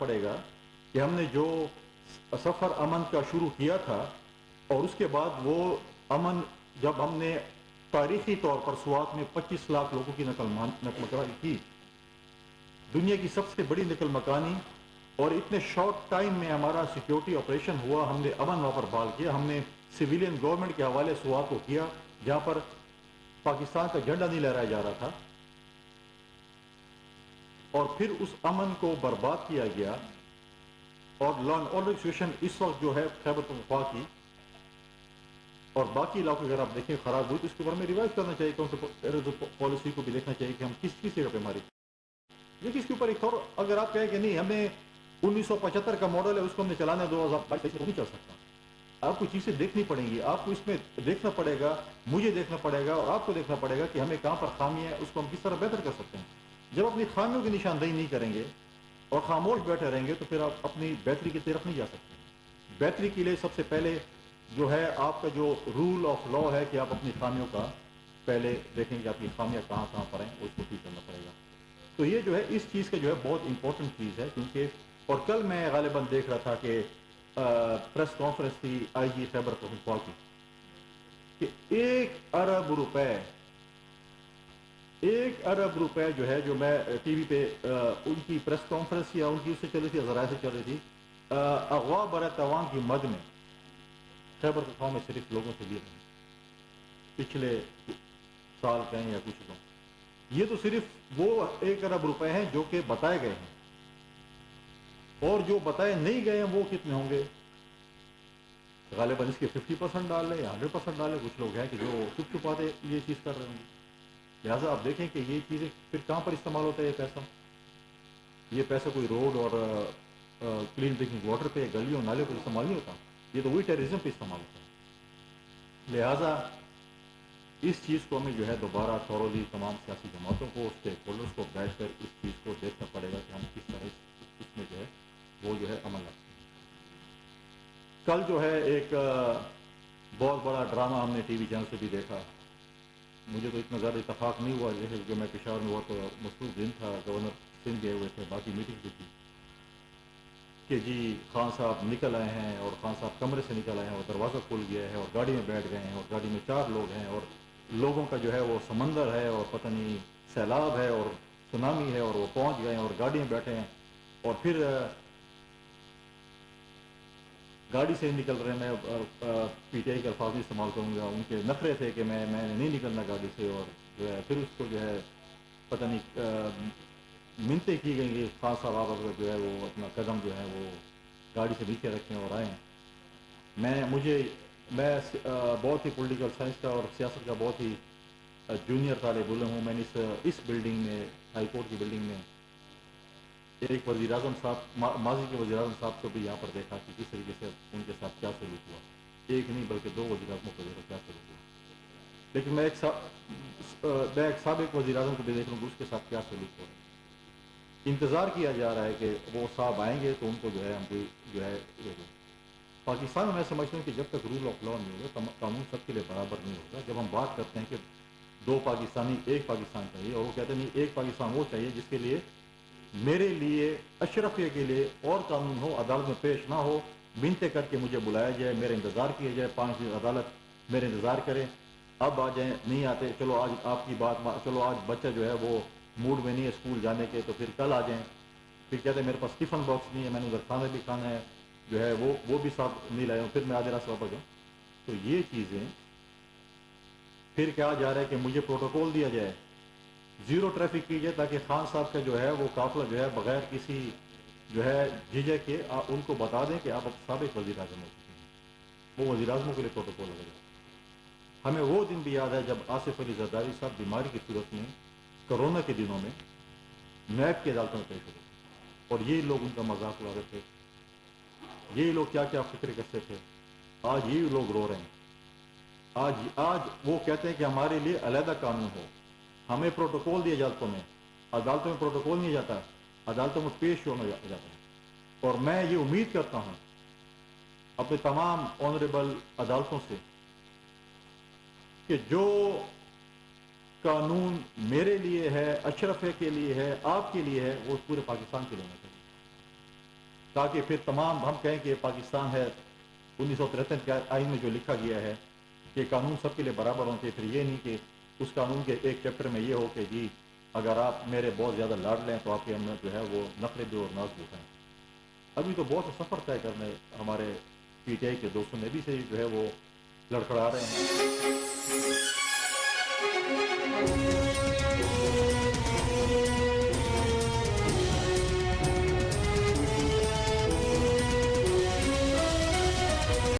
پڑے گا کہ ہم نے جو سفر امن کا شروع کیا تھا اور اس کے بعد وہ امن جب ہم نے تاریخی طور پر سوات میں 25 لاکھ لوگوں کی نقل مکانی کی، دنیا کی سب سے بڑی نقل مکانی، اور اتنے شارٹ ٹائم میں ہمارا سیکیورٹی آپریشن ہوا، ہم نے امن وہاں پر بحال کیا، ہم نے سویلین گورنمنٹ کے حوالے سوات کو کیا جہاں پر پاکستان کا جھنڈا نہیں لہرایا جا رہا تھا، اور پھر اس امن کو برباد کیا گیا، اور لا اینڈ آرڈر سچویشن اس وقت جو ہے خیبر پختونخوا کی اور باقی علاقوں اگر آپ دیکھیں خراب ہوئی تو اس کے بارے میں ریوائز کرنا چاہیے، کاؤنٹر پالیسی کو بھی دیکھنا چاہیے کہ ہم کس جگہ پہ ہماری لیکن اس کے اوپر ایک اور اگر آپ کہیں کہ نہیں ہمیں 1975 کا ماڈل ہے اس کو ہم نے چلانا ہے 2022 نہیں چل سکتا، آپ کو چیزیں دیکھنی پڑیں گی، آپ کو اس میں دیکھنا پڑے گا، مجھے دیکھنا پڑے گا اور آپ کو دیکھنا پڑے گا کہ ہمیں کہاں پر خامی ہے، اس کو ہم کس طرح بہتر کر سکتے ہیں۔ جب اپنی خامیوں کی نشاندہی نہیں کریں گے اور خاموش بیٹھے رہیں گے تو پھر آپ اپنی بہتری کی طرف نہیں جا سکتے۔ بہتری کے لیے سب سے پہلے جو ہے آپ کا جو رول آف لا ہے کہ آپ اپنی خامیوں کا پہلے دیکھیں گے آپ کی خامیاں کہاں پر ہیں، اس کو ٹھیک کرنا پڑے گا۔ تو یہ جو ہے اس چیز کا جو ہے بہت امپورٹنٹ چیز ہے، کیونکہ اور کل میں غالباً دیکھ رہا تھا کہ پریس کانفرنس تھی آئی جی خیبر پختونخوا کی کہ 1 ارب روپے جو ہے جو میں ٹی وی پہ ان کی پریس کانفرنس یا ان کی اس سے چل رہی تھی، ذرائع سے چل رہی تھی، اغوا برائے توان کی مد میں خیبر پختونخوا میں صرف لوگوں سے لیے ہیں پچھلے سال کہیں یا کچھ لوگ، یہ تو صرف وہ 1 ارب روپے ہیں جو کہ بتائے گئے ہیں، اور جو بتائے نہیں گئے ہیں وہ کتنے ہوں گے؟ غالباً اس کے 50% ڈال لیں یا 100% ڈال لیں، کچھ لوگ ہیں کہ جو چھپ چھپاتے یہ چیز کر رہے ہوں گے۔ لہٰذا آپ دیکھیں کہ یہ چیزیں پھر کہاں پر استعمال ہوتا ہے یہ پیسہ کوئی روڈ اور کلین ڈرنکنگ واٹر پہ، گلیوں نالے پہ استعمال نہیں ہوتا، یہ تو وہی ٹیررزم پہ استعمال ہوتا ہے۔ لہٰذا اس چیز کو ہمیں جو ہے دوبارہ تھورولی تمام سیاسی جماعتوں کو، اسٹیک ہولڈرز کو بیٹھ کر اس چیز کو دیکھنا پڑے گا کہ ہم کس طرح اس میں جو ہے وہ جو ہے عمل رکھتے ہیں۔ کل جو ہے ایک بہت بڑا ڈرامہ ہم نے ٹی وی چینل سے بھی دیکھا، مجھے تو اتنا زیادہ اتفاق نہیں ہوا جیسے کہ میں پشاور میں بہت مصروف دن تھا، گورنر سندھ گئے ہوئے تھے، باقی میٹنگ بھی تھی، کہ جی خان صاحب نکل آئے ہیں اور خان صاحب کمرے سے نکل آئے ہیں اور دروازہ کھل گیا ہے اور گاڑی میں بیٹھ گئے ہیں اور گاڑی میں 4 لوگ ہیں اور لوگوں کا جو ہے وہ سمندر ہے اور پتہ نہیں سیلاب ہے اور سونامی ہے اور وہ پہنچ گئے ہیں اور گاڑی میں بیٹھے ہیں، اور پھر گاڑی سے نکل رہے ہیں۔ میں پی ٹی آئی کے الفاظ بھی استعمال کروں گا، ان کے نخرے تھے کہ میں نے نہیں نکلنا گاڑی سے، اور جو ہے پھر اس کو جو ہے پتہ نہیں منتیں کی گئیں کہ خان صاحب آپ جو ہے وہ اپنا قدم جو ہے وہ گاڑی سے نیچے رکھیں اور آئیں۔ میں بہت ہی پولیٹیکل سائنس کا اور سیاست کا بہت ہی جونیئر طالب علم ہوں۔ میں نے اس بلڈنگ میں، ہائی کورٹ کی بلڈنگ میں، ایک وزیر اعظم صاحب، ماضی کے وزیر اعظم صاحب کو بھی یہاں پر دیکھا کہ کس طریقے سے ان کے ساتھ کیا سلوک ہوا، ایک نہیں بلکہ 2 وزیر اعظموں کو دیکھا کیا سلوک ہوا، لیکن میں ایک سابق وزیر اعظم کو بھی دیکھ رہا ہوں کہ اس کے ساتھ کیا سلوک ہو رہا ہے۔ انتظار کیا جا رہا ہے کہ وہ صاحب آئیں گے تو ان کو جو ہے ہم کو جو ہے پاکستان میں سمجھتا ہوں کہ جب تک رول آف لا نہیں ہوگا، قانون سب کے لیے برابر نہیں ہوگا۔ جب ہم بات کرتے ہیں کہ 2 پاکستانی 1 پاکستان چاہیے، اور وہ کہتے ہیں نہیں 1 پاکستان وہ چاہیے جس کے لیے میرے لیے اشرفیہ کے لیے اور قانون ہو، عدالت میں پیش نہ ہو، منتیں کر کے مجھے بلایا جائے، میرا انتظار کیا جائے، 5 دن عدالت میرے انتظار کرے، اب آ جائیں، نہیں آتے چلو آج آپ کی بات، چلو آج بچہ جو ہے وہ موڈ میں نہیں ہے اسکول جانے کے تو پھر کل آ جائیں، پھر کہتے ہیں میرے پاس ٹفن باکس نہیں ہے، میں نے ادھر کھانا بھی کھانا ہے، جو ہے وہ بھی ساتھ نہیں لائے ہوں، پھر میں آدھے رات سے واپس جاؤں۔ تو یہ چیزیں پھر کیا جا رہا ہے کہ مجھے پروٹوکول دیا جائے، 0 ٹریفک کی جائے، تاکہ خان صاحب کا جو ہے وہ قافلہ جو ہے بغیر کسی جو ہے جھجک کے ان کو بتا دیں کہ آپ اب سابق وزیر اعظم ہو چکے ہیں، وہ وزیر اعظموں کے لیے پروٹوکول لگے گا۔ ہمیں وہ دن بھی یاد ہے جب آصف علی زرداری صاحب بیماری کی صورت میں کرونا کے دنوں میں نیب کی عدالتوں میں پیش ہوئے، اور یہ لوگ ان کا مذاق اڑا رہے تھے، یہ لوگ کیا کیا فکر کرتے تھے، آج یہ لوگ رو رہے ہیں۔ آج وہ کہتے ہیں کہ ہمارے لیے علیحدہ قانون ہو، ہمیں پروٹوکول دیا عدالتوں میں پروٹوکول نہیں جاتا، عدالتوں میں پیش ہونا جاتا ہے۔ اور میں یہ امید کرتا ہوں اپنے تمام آنریبل عدالتوں سے کہ جو قانون میرے لیے ہے، اشرفیہ کے لیے ہے، آپ کے لیے ہے، وہ پورے پاکستان کے لیے ہونا چاہیے۔ تاکہ پھر تمام ہم کہیں کہ پاکستان ہے 1973 کے آئین میں جو لکھا گیا ہے کہ قانون سب کے لیے برابر ہونا چاہیے، پھر یہ نہیں کہ اس قانون کے ایک چیپٹر میں یہ ہو کہ جی اگر آپ میرے بہت زیادہ لاڈ لیں تو آپ کے اندر جو ہے وہ نفرت اور ناز ہیں۔ ابھی تو بہت سفر طے کرنے ہمارے پی ٹی آئی کے دوستوں نے بھی سے جو ہے وہ لڑکھڑا رہے ہیں۔